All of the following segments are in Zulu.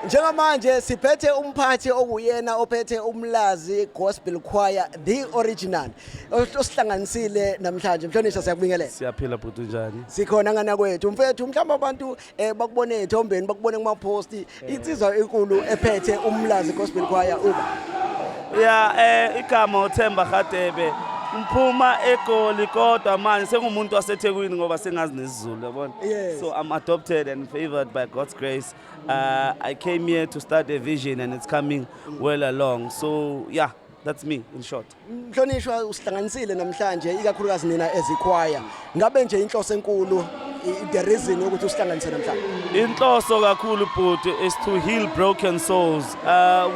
Njengamanje siphethe umphathi okuyena ophethe umlazi gospel choir the original osihlanganisile namhlanje. Mhlonishwa siyakubingelela. Siyaphila bhuti njani? Sikhona ngana kwethu mfethu mhlawumbe abantu bakubone ethombeni bakubone kuma post insizwa enkulu ephethe umlazi gospel choir uba. Yeah, igama uThemba Radebe. Mphuma eGoli kodwa manje sengumuntu waseThekwini ngoba sengazi nesizulu yabona. So I'm adopted and favored by God's grace. I came here to start a vision and it's coming well along. So yeah, that's me in short. Mhlonishwa usihlanganisile namhlanje ikakhulukazi nina ezichoir. Ngabe nje inhloso enkulu the reason ukuthi usihlanganise namhlanje. Inhloso kakhulu bhuti is to heal broken souls.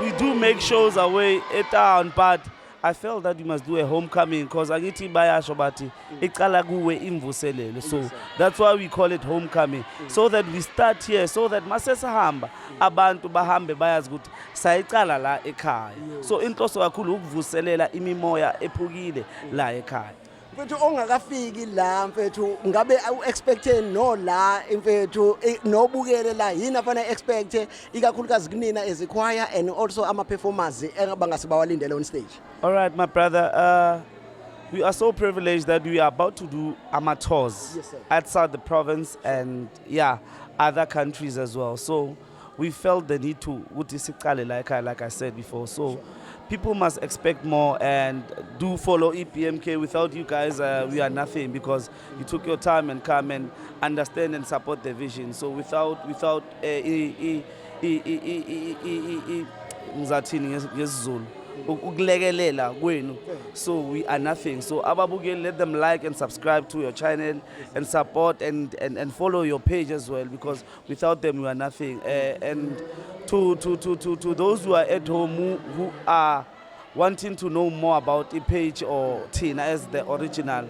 We do make shows away at town, but I felt that we must do a homecoming because angithi bayasho bathi icala kuwe imvuselelo. So that's why we call it homecoming. So that we start here so that masesahamba abantu bahambe bayazi ukuthi sayicala la ekhaya. So inhloso kakhulu ukuvuselela imimoya ephukile la ekhaya. Mfethu ongakafiki la mfethu ngabe expecte no la mfethu nobukele la yini afana expect ikakhulukazi kunina ezichoir and also ama performers abangasibawalindele on stage. All right my brother, we are so privileged that we are about to do tours outside the province and other countries as well. So we felt the need to like I said before. So people must expect more and do follow EPMK. Without you guys, we are nothing because you took your time and come and understand and support the vision. So without so we are nothing. So Ababugel, let them like and subscribe to your channel and support and follow your page as well because without them we are nothing. And to those who are at home who are wanting to know more about the page or Tina as the original,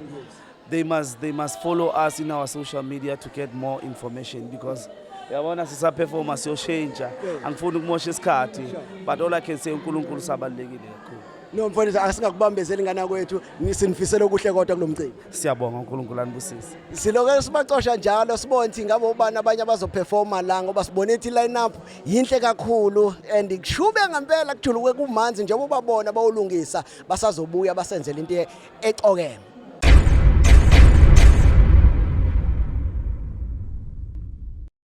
they must follow us in our social media to get more information because yabona sisapherformance yoshintsha angifuni ukumosha isikhathi but all I can say uNkulunkulu sabalekile kakhulu. No mfowethu asingakubambezeli ngana kwethu nisinifisela okuhle kodwa kulomcimbi. Siyabonga uNkulunkulu anibusise. Siloke sibacosha njalo sibone ukuthi ngabe ubani abanye abazoperforma la ngoba sibone ithi line up yinhle kakhulu and kushube ngempela kujuluke kumanzi njengoba babona bawulungisa basazobuya basenzele into ecokeme.